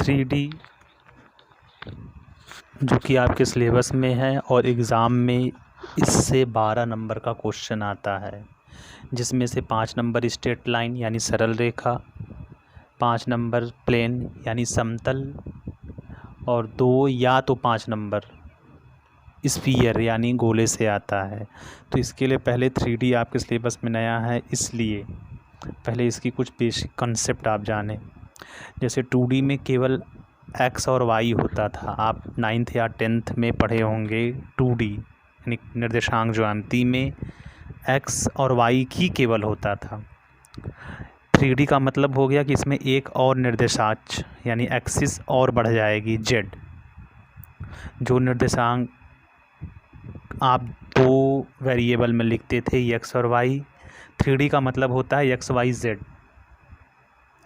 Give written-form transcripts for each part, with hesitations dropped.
3D जो कि आपके सिलेबस में है और एग्ज़ाम में इससे 12 नंबर का क्वेश्चन आता है, जिसमें से 5 नंबर स्ट्रेट लाइन यानी सरल रेखा, 5 नंबर प्लेन यानी समतल और 2 या तो 5 नंबर स्फीयर यानी गोले से आता है। तो इसके लिए पहले 3D आपके सिलेबस में नया है, इसलिए पहले इसकी कुछ बेसिक कंसेप्ट आप जानें। जैसे 2D में केवल एक्स और वाई होता था, आप 9th या 10th में पढ़े होंगे। 2D यानी निर्देशांक ज्यामिति में एक्स और वाई ही केवल होता था। 3D का मतलब हो गया कि इसमें एक और निर्देशांक यानी एक्सिस और बढ़ जाएगी, जेड। जो निर्देशांक आप 2 वेरिएबल में लिखते थे एक्स और वाई, 3D का मतलब होता है एक्स वाई जेड,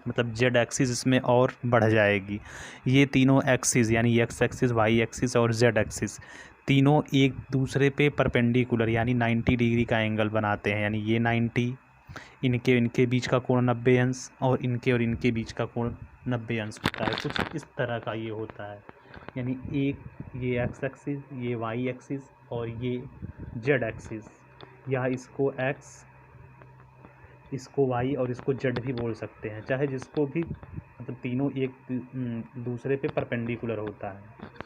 मतलब जेड एक्सिस इसमें और बढ़ जाएगी। ये तीनों एक्सिस यानी एक्स एक्सिस, वाई एक्सिस और जेड एक्सिस तीनों एक दूसरे पे परपेंडिकुलर यानी 90 डिग्री का एंगल बनाते हैं। यानी ये 90, इनके बीच का कोण 90 अंश और इनके बीच का कोण 90 अंश होता है। कुछ इस तरह का ये होता है। यानी एक ये एक्स एक्सिस, ये वाई एक्सिस और ये जेड एक्सिस, या इसको एक्स, इसको वाई और इसको जेड भी बोल सकते हैं, चाहे जिसको भी, मतलब तीनों एक दूसरे पे परपेंडिकुलर होता है।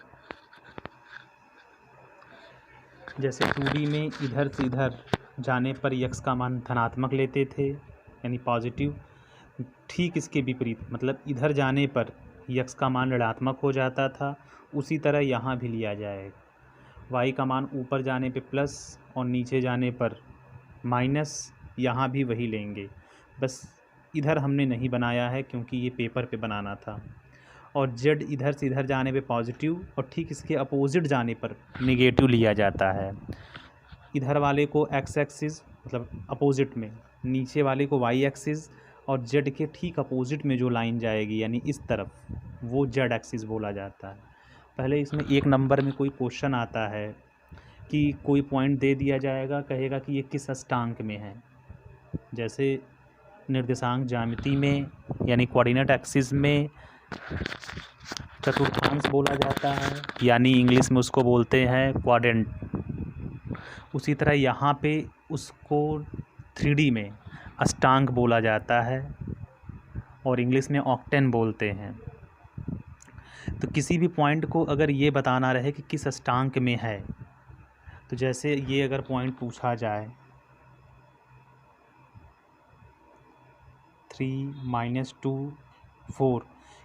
जैसे 2D में इधर से इधर जाने पर यक्स का मान धनात्मक लेते थे यानी पॉजिटिव, ठीक इसके विपरीत मतलब इधर जाने पर यक्स का मान ऋणात्मक हो जाता था। उसी तरह यहाँ भी लिया जाएगा। वाई का मान ऊपर जाने पे प्लस और नीचे जाने पर माइनस, यहाँ भी वही लेंगे, बस इधर हमने नहीं बनाया है क्योंकि ये पेपर पे बनाना था। और जेड इधर से इधर जाने पे पॉजिटिव और ठीक इसके अपोजिट जाने पर निगेटिव लिया जाता है। इधर वाले को एक्स एक्सिस मतलब अपोजिट में, नीचे वाले को वाई एक्सिस और जेड के ठीक अपोजिट में जो लाइन जाएगी यानी इस तरफ, वो जेड एक्सिस बोला जाता है। पहले इसमें 1 नंबर में कोई क्वेश्चन आता है कि कोई पॉइंट दे दिया जाएगा, कहेगा कि ये किस अष्टांक में है। जैसे निर्देशांक ज्यामिति में यानी कोऑर्डिनेट एक्सिस में चतुर्थांश बोला जाता है, यानी इंग्लिश में उसको बोलते हैं क्वाड्रेंट। उसी तरह यहाँ पे उसको 3D में अष्टांक बोला जाता है और इंग्लिश में ऑक्टेन बोलते हैं। तो किसी भी पॉइंट को अगर ये बताना रहे कि किस अष्टांक में है, तो जैसे ये अगर पॉइंट पूछा जाए 3 - 2 4,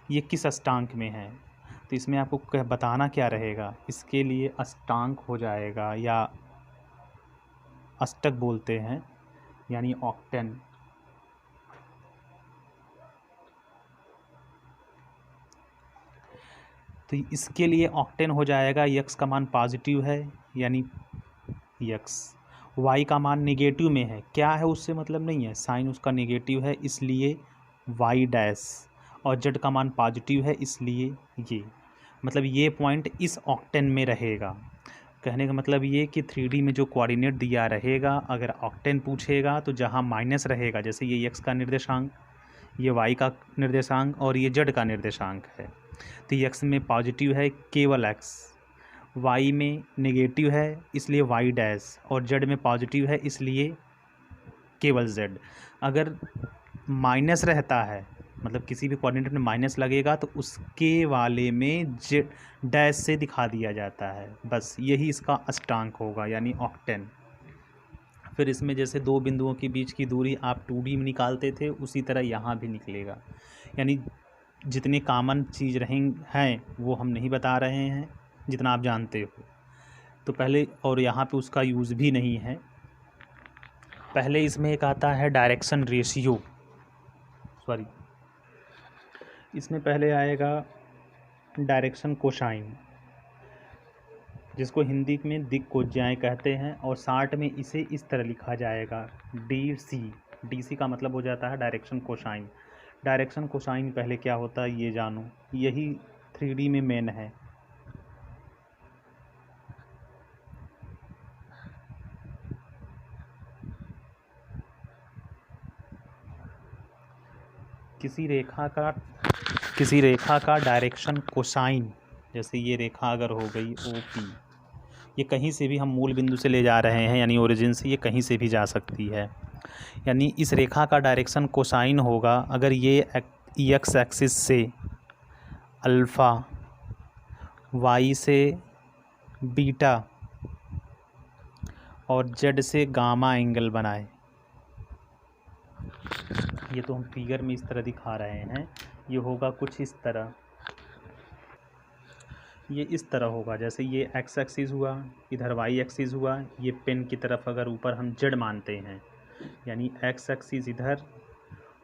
ये किस अष्टांक में है, तो इसमें आपको बताना क्या रहेगा। इसके लिए अष्टांक हो जाएगा या अष्टक बोलते हैं यानी ऑक्टेन। तो इसके लिए ऑक्टेन हो जाएगा, यक्स का मान पॉजिटिव है यानी यक्स, वाई का मान निगेटिव में है, क्या है उससे मतलब नहीं है, साइन उसका निगेटिव है इसलिए वाई डैश, और जेड का मान पॉजिटिव है इसलिए ये, मतलब ये पॉइंट इस ऑक्टेन में रहेगा। कहने का मतलब ये कि 3D में जो कोऑर्डिनेट दिया रहेगा, अगर ऑक्टेन पूछेगा तो जहाँ माइनस रहेगा, जैसे ये एक्स का निर्देशांक, ये वाई का निर्देशांक और ये जेड का निर्देशांक है, तो एक्स में पॉजिटिव है केवल एक्स, वाई में नेगेटिव है इसलिए वाई डैश, और जेड में पॉजिटिव है इसलिए केवल जेड। अगर माइनस रहता है, मतलब किसी भी कोऑर्डिनेट में माइनस लगेगा, तो उसके वाले में जेड डैश से दिखा दिया जाता है, बस यही इसका अष्टांक होगा यानी ऑक्टेन। फिर इसमें जैसे 2 बिंदुओं के बीच की दूरी आप 2D में निकालते थे, उसी तरह यहाँ भी निकलेगा। यानी जितने कॉमन चीज़ हैं वो हम नहीं बता रहे हैं, जितना आप जानते हो। तो पहले, और यहाँ पे उसका यूज़ भी नहीं है। पहले इसमें एक आता है डायरेक्शन रेशियो, सॉरी, इसमें पहले आएगा डायरेक्शन कोसाइन, जिसको हिंदी में दिक्कोज्याएँ कहते हैं, और शार्ट में इसे इस तरह लिखा जाएगा DC। DC का मतलब हो जाता है डायरेक्शन कोसाइन। डायरेक्शन कोसाइन पहले क्या होता है ये जानो, यही 3D में मेन है। किसी रेखा का किसी रेखा का डायरेक्शन कोसाइन, जैसे ये रेखा अगर हो गई OP, ये कहीं से भी हम मूल बिंदु से ले जा रहे हैं यानी ओरिजिन से, ये कहीं से भी जा सकती है। यानी इस रेखा का डायरेक्शन कोसाइन होगा अगर ये एक्स एक्सिस से अल्फ़ा, वाई से बीटा और जेड से गामा एंगल बनाए। ये तो हम फिगर में इस तरह दिखा रहे हैं। ये होगा कुछ इस तरह, ये इस तरह होगा। जैसे ये एक्स एक्सिस हुआ, इधर वाई एक्सिस हुआ, ये पेन की तरफ अगर ऊपर हम जेड मानते हैं, यानी एक्स एक्सिस इधर,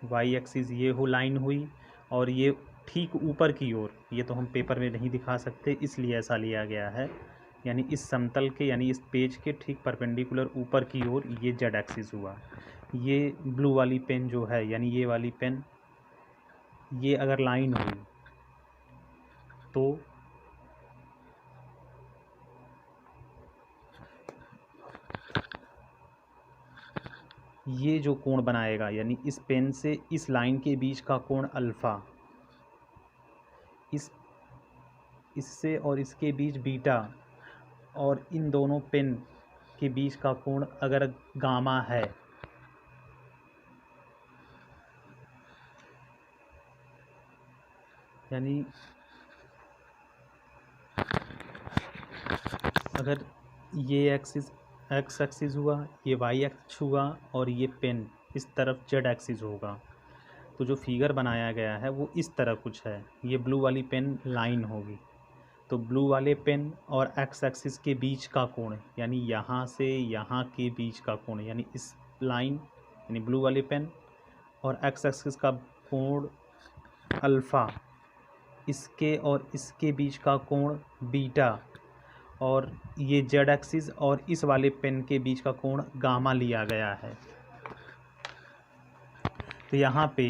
वाई एक्सिस ये हो लाइन हुई, और ये ठीक ऊपर की ओर, ये तो हम पेपर में नहीं दिखा सकते इसलिए ऐसा लिया गया है, यानी इस समतल के यानी इस पेज के ठीक परपेंडिकुलर ऊपर की ओर ये जेड एक्सिस हुआ। ये ब्लू वाली पेन जो है यानी ये वाली पेन, ये अगर लाइन हुई तो ये जो कोण बनाएगा यानी इस पेन से इस लाइन के बीच का कोण अल्फ़ा, इससे और इसके बीच बीटा, और इन दोनों पेन के बीच का कोण अगर गामा है, यानी अगर ये एक्सिस एक्स एक्सिस हुआ, ये वाई एक्सिस हुआ, और ये पेन इस तरफ जेड एक्सिस होगा, तो जो फिगर बनाया गया है वो इस तरह कुछ है। ये ब्लू वाली पेन लाइन होगी, तो ब्लू वाले पेन और एक्स एक्सिस के बीच का कोण यानी यहाँ से यहाँ के बीच का कोण, यानी इस लाइन यानी ब्लू वाले पेन और एक्स एक्सिस का कोण अल्फ़ा, इसके और इसके बीच का कोण बीटा, और ये जेड एक्सिस और इस वाले पेन के बीच का कोण गामा लिया गया है। तो यहाँ पे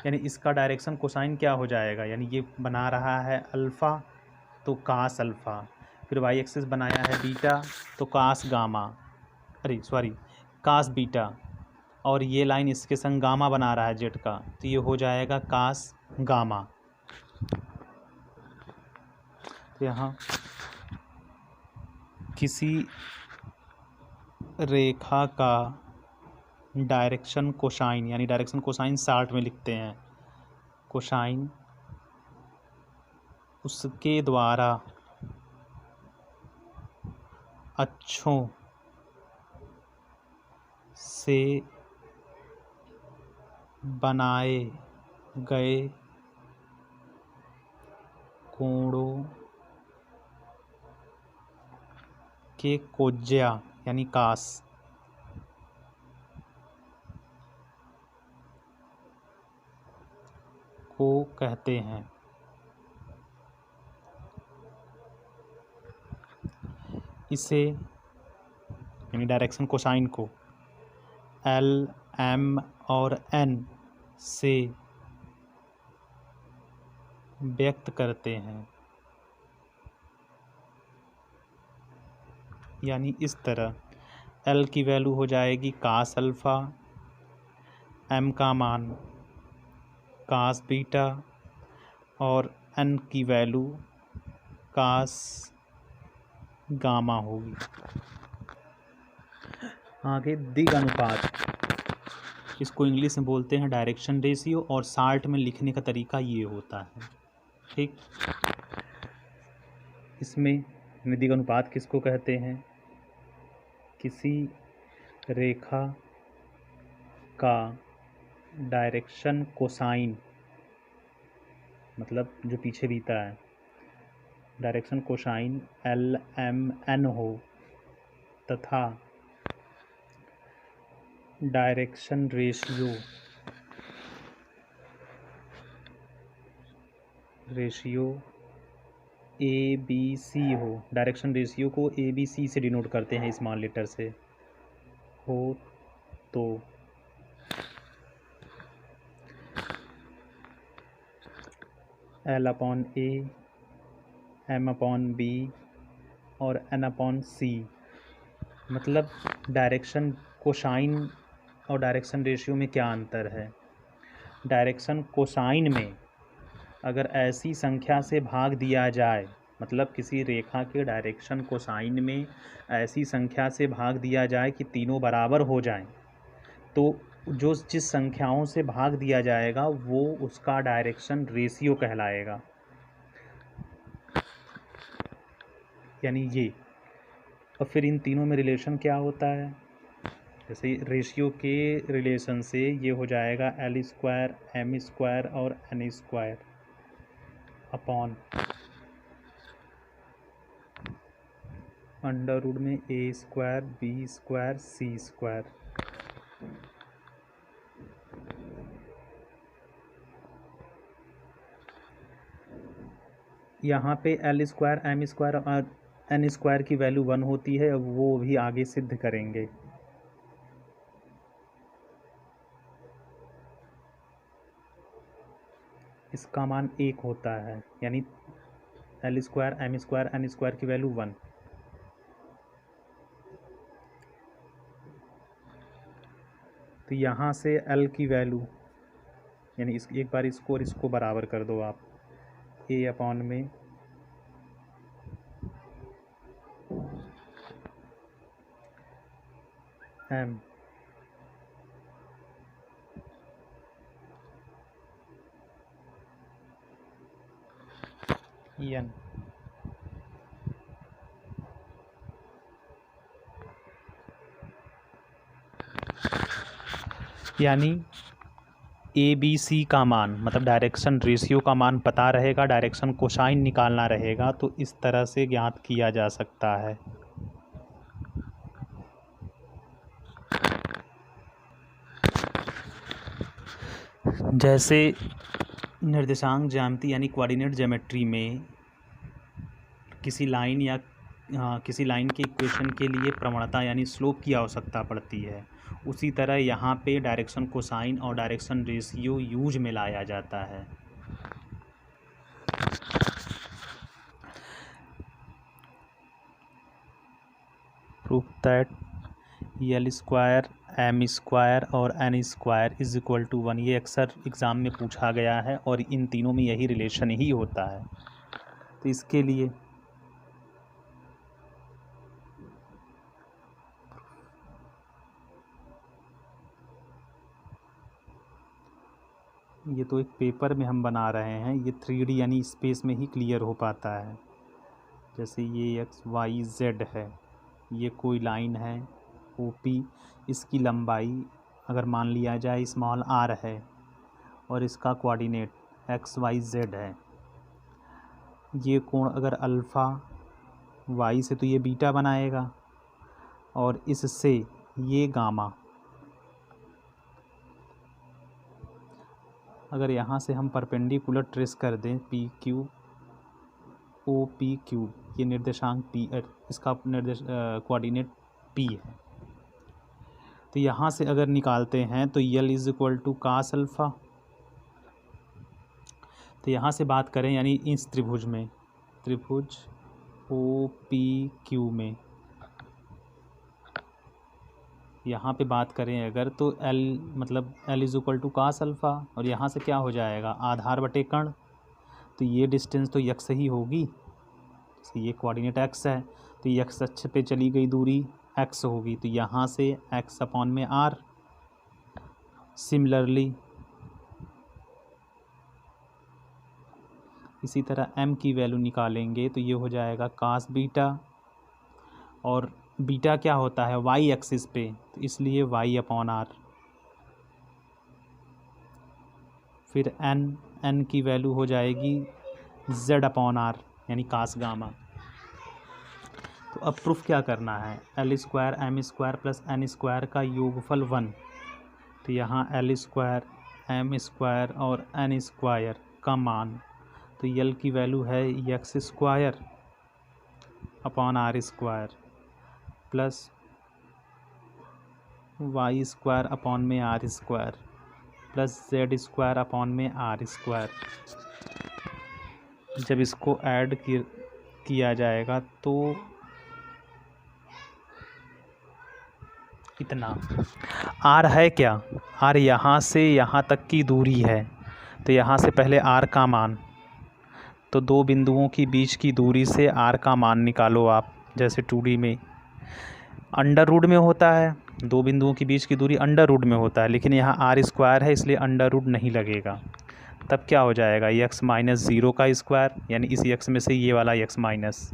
यानी इसका डायरेक्शन कोसाइन क्या हो जाएगा, यानी ये बना रहा है अल्फ़ा तो कास अल्फ़ा, फिर वाई एक्सिस बनाया है बीटा तो कास गामा, कास बीटा, और ये लाइन इसके संग गामा बना रहा है जेड का, तो ये हो जाएगा कास गामा। तो यहाँ किसी रेखा का डायरेक्शन कोसाइन, यानी डायरेक्शन कोसाइन शार्ट में लिखते हैं, कोसाइन उसके द्वारा अक्षों से बनाए गए कोणों के कोज्या यानी कास को कहते हैं। इसे यानी डायरेक्शन कोसाइन को L, M और N से व्यक्त करते हैं, यानी इस तरह L की वैल्यू हो जाएगी कास अल्फ़ा, M का मान कास बीटा और N की वैल्यू कास गामा होगी। आगे दिग अनुपात, इसको इंग्लिश में बोलते हैं डायरेक्शन रेशियो, और शार्ट में लिखने का तरीका ये होता है। ठीक, इसमें दिग अनुपात किसको कहते हैं, किसी रेखा का डायरेक्शन कोसाइन, मतलब जो पीछे बीता है, direction cosine L, M, N हो तथा डायरेक्शन रेशियो ABC हो, डायरेक्शन रेशियो को ABC से डिनोट करते हैं स्मॉल लेटर से, हो तो L/A, M/B और N/C। मतलब डायरेक्शन कोसाइन और डायरेक्शन रेशियो में क्या अंतर है। डायरेक्शन कोसाइन में अगर ऐसी संख्या से भाग दिया जाए, मतलब किसी रेखा के डायरेक्शन कोसाइन में ऐसी संख्या से भाग दिया जाए कि तीनों बराबर हो जाएं, तो जिस संख्याओं से भाग दिया जाएगा वो उसका डायरेक्शन रेशियो कहलाएगा। यानी ये, और फिर इन तीनों में रिलेशन क्या होता है, जैसे रेशियो के रिलेशन से ये हो जाएगा L स्क्वायर M स्क्वायर और N square upon under root में A square B square C square. यहाँ पे L स्क्वायर M स्क्वायर और N स्क्वायर की वैल्यू 1 होती है, अब वो भी आगे सिद्ध करेंगे। इसका मान 1 होता है, यानी L square M square N square की वैल्यू 1। तो यहाँ से L की वैल्यू, यानी एक बार इसको और इसको बराबर कर दो आप, A अपॉन में M N। यानी ABC का मान, मतलब डायरेक्शन रेशियो का मान पता रहेगा, डायरेक्शन कोसाइन निकालना रहेगा, तो इस तरह से ज्ञात किया जा सकता है। जैसे निर्देशांक ज्यामिति यानी कोऑर्डिनेट ज्योमेट्री में किसी लाइन या किसी लाइन के इक्वेशन के लिए प्रवणता यानी स्लोप की आवश्यकता पड़ती है, उसी तरह यहाँ पे डायरेक्शन कोसाइन और डायरेक्शन रेशियो यूज में लाया जाता है। Proof that L square M square और N square is equal to 1, ये अक्सर एग्ज़ाम में पूछा गया है और इन तीनों में यही रिलेशन ही होता है। तो इसके लिए ये तो एक पेपर में हम बना रहे हैं, ये 3D यानी स्पेस में ही क्लियर हो पाता है। जैसे ये x y z है, ये कोई लाइन है OP, इसकी लंबाई अगर मान लिया जाए स्मॉल r है और इसका कोऑर्डिनेट x y z है। ये कोण अगर अल्फ़ा y से तो ये बीटा बनाएगा और इससे ये गामा। अगर यहाँ से हम परपेंडिकुलर ट्रेस कर दें PQ OPQ, ये निर्देशांक P, इसका कोऑर्डिनेट P है। तो यहाँ से अगर निकालते हैं तो L is equal to cos alpha. तो यहाँ से बात करें यानी इस त्रिभुज में, त्रिभुज OPQ में यहाँ पे बात करें अगर, तो L मतलब L is equal to cos alpha, और यहाँ से क्या हो जाएगा आधार बटे कर्ण, तो ये डिस्टेंस तो x ही होगी, तो ये कोऑर्डिनेट x है, तो x अक्ष पे चली गई दूरी x होगी, तो यहाँ से x अपॉन में r। सिमिलरली इसी तरह m की वैल्यू निकालेंगे तो ये हो जाएगा कास बीटा, और बीटा क्या होता है y एक्सिस पे, तो इसलिए y अपॉन r। फिर n की वैल्यू हो जाएगी z अपॉन r यानी कास गामा। तो अब प्रूफ क्या करना है, L square M square plus N square का योगफल 1, तो यहाँ L स्क्वायर M स्क्वायर और N स्क्वायर का मान, तो L की वैल्यू है x square upon r square plus y square upon में r square plus z square upon में r स्क्वायर। जब इसको ऐड किया जाएगा तो इतना r है क्या, r यहाँ से यहाँ तक की दूरी है, तो यहाँ से पहले r का मान तो दो बिंदुओं की बीच की दूरी से r का मान निकालो आप। जैसे 2D में अंडर रूट में होता है, दो बिंदुओं के बीच की दूरी अंडर रूट में होता है, लेकिन यहाँ r स्क्वायर है इसलिए अंडर रूट नहीं लगेगा। तब क्या हो जाएगा, x माइनस 0 का स्क्वायर, यानी इस x में से ये वाला x minus,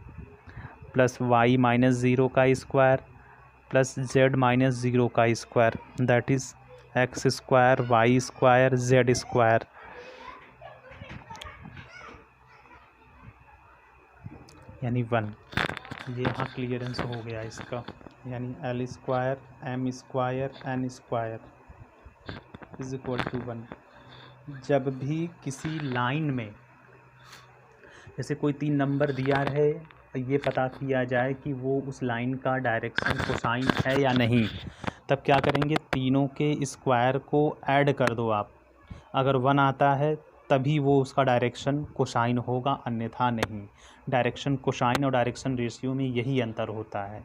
plus y minus 0 का स्क्वायर प्लस z माइनस 0 का square, that is x square y square z square. यानी 1। ये यहाँ क्लियरेंस हो गया इसका, यानी l square m square n square is equal to 1। जब भी किसी लाइन में जैसे कोई 3 नंबर दिया है, ये पता किया जाए कि वो उस लाइन का डायरेक्शन कोसाइन है या नहीं, तब क्या करेंगे, तीनों के स्क्वायर को ऐड कर दो आप। अगर 1 आता है तभी वो उसका डायरेक्शन कोसाइन होगा, अन्यथा नहीं। डायरेक्शन कोसाइन और डायरेक्शन रेशियो में यही अंतर होता है।